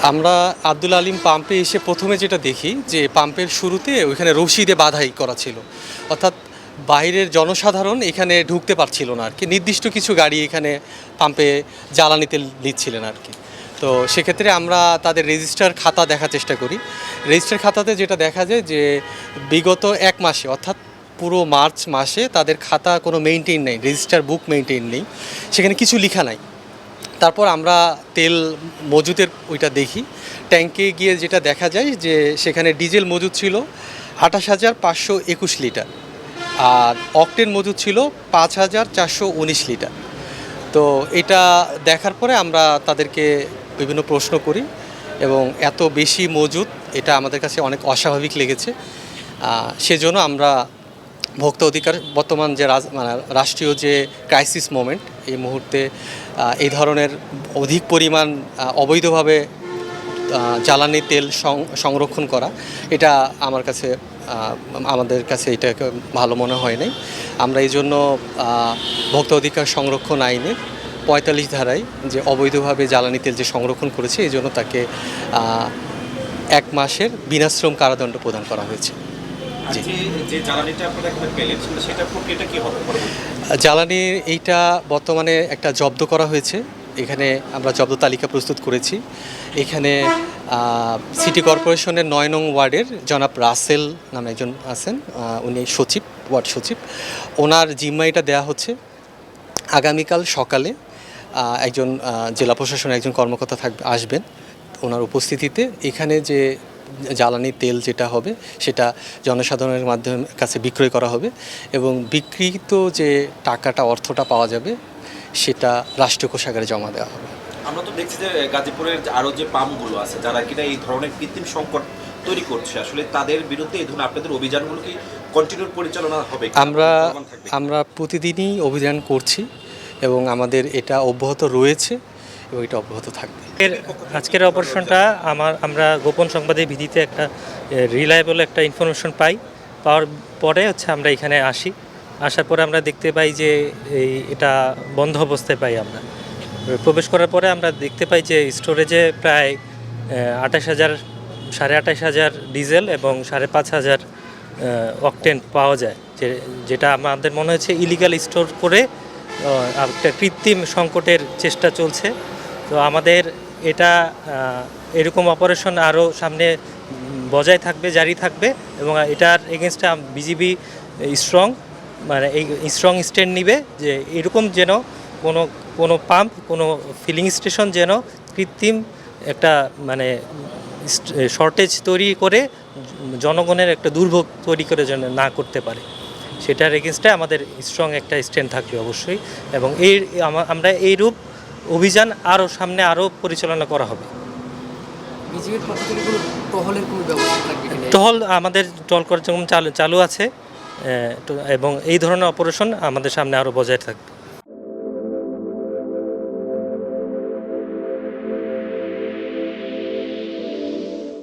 আমরা আব্দুল আলিম পাম্পে এসে প্রথমে যেটা দেখি যে পাম্পের শুরুতে ওইখানে রশি দিয়ে বাঁধাই করা ছিল, অর্থাৎ বাইরের জনসাধারণ এখানে ঢুকতে পারছিল না আর কি। নির্দিষ্ট কিছু গাড়ি এখানে পাম্পে জ্বালানি তেল নিচ্ছিলেন আর কি। তো সেক্ষেত্রে আমরা তাদের রেজিস্টার খাতা দেখার চেষ্টা করি। রেজিস্টার খাতাতে যেটা দেখা যায় যে বিগত এক মাসে, অর্থাৎ পুরো মার্চ মাসে তাদের খাতা কোনো মেইনটেইন নেই, রেজিস্টার বুক মেইনটেইন নেই, সেখানে কিছু লেখা নাই। তারপর আমরা তেল মজুদের ওইটা দেখি, ট্যাঙ্কে গিয়ে যেটা দেখা যায় যে সেখানে ডিজেল মজুদ ছিল 28,521 লিটার, আর অকটেন মজুদ ছিল 5,419 লিটার। তো এটা দেখার পরে আমরা তাদেরকে বিভিন্ন প্রশ্ন করি এবং এত বেশি মজুদ এটা আমাদের কাছে অনেক অস্বাভাবিক লেগেছে। সেজন্য আমরা ভোক্তা অধিকার, বর্তমান যে মানে রাষ্ট্রীয় যে ক্রাইসিস মোমেন্ট, এই মুহূর্তে এই ধরনের অধিক পরিমাণ অবৈধভাবে জ্বালানি তেল সংরক্ষণ করা, এটা আমাদের কাছে এটা ভালো মনে হয় নাই। আমরা এই জন্য ভোক্তা অধিকার সংরক্ষণ আইনের 45 ধারায় যে অবৈধভাবে জ্বালানি তেল যে সংরক্ষণ করেছে, এই জন্য তাকে 1 মাসের বিনাশ্রম কারাদণ্ড প্রদান করা হয়েছে। জ্বালানি এইটা বর্তমানে একটা জব্দ করা হয়েছে। এখানে আমরা জব্দ তালিকা প্রস্তুত করেছি। এখানে সিটি কর্পোরেশনের 9 নং ওয়ার্ডের জনাব রাসেল নামে একজন আছেন, উনি সচিব, ওয়ার্ড সচিব। ওনার জিম্মায় এটা দেওয়া হচ্ছে। আগামীকাল সকালে একজন জেলা প্রশাসনের একজন কর্মকর্তা আসবেন, ওনার উপস্থিতিতে এখানে যে জ্বালানি তেল যেটা হবে সেটা জনসাধারণের মাধ্যমে কাছে বিক্রয় করা হবে এবং বিক্রিত যে টাকাটা, অর্থটা পাওয়া যাবে সেটা রাষ্ট্রীয় কোষাগারে জমা দেওয়া হবে। আমরা তো দেখছি যে গাজীপুরের আরও যে পাম্পগুলো আছে যারা কিনা এই ধরনের কৃত্রিম সংকট তৈরি করছে, আসলে তাদের বিরুদ্ধে এই ধরনের আপনাদের অভিযানগুলো কি কন্টিনিউ পরিচালনা হবে? আমরা প্রতিদিনই অভিযান করছি এবং আমাদের এটা অব্যাহত রয়েছে এবং এটা অব্যাহত থাকবে। আজকের অপারেশনটা আমরা গোপন সংবাদের ভিত্তিতে একটা রিলায়েবল একটা ইনফরমেশন পাওয়ার পরে আমরা এখানে আসার পরে আমরা দেখতে পাই যে এটা বন্ধ অবস্থায় পাই। আমরা প্রবেশ করার পরে আমরা দেখতে পাই যে স্টোরেজে প্রায় 28,000 ডিজেল এবং 5,500 অকটেন পাওয়া যায়, যেটা আমাদের মনে হচ্ছে ইলিগাল স্টোর করে একটা কৃত্রিম সংকটের চেষ্টা চলছে। তো আমাদের এটা এরকম অপারেশন আরও সামনে বজায় থাকবে, জারি থাকবে এবং এটার এগেনস্টে বিজিবি স্ট্রং স্ট্যান্ড নিবে যে এরকম যেন কোনো পাম্প, কোনো ফিলিং স্টেশন যেন কৃত্রিম একটা শর্টেজ তৈরি করে জনগণের একটা দুর্ভোগ তৈরি করে যেন না করতে পারে, সেটার এগেনস্টে আমাদের স্ট্রং একটা স্ট্যান্ড থাকবে অবশ্যই। এবং আমরা এইরূপ অভিযান সামনে আরও পরিচালনা করা হবে। টহল আমাদের টহল কার্যক্রম চালু আছে এবং এই ধরনের অপারেশন আমাদের সামনে আরও বজায় থাকবে।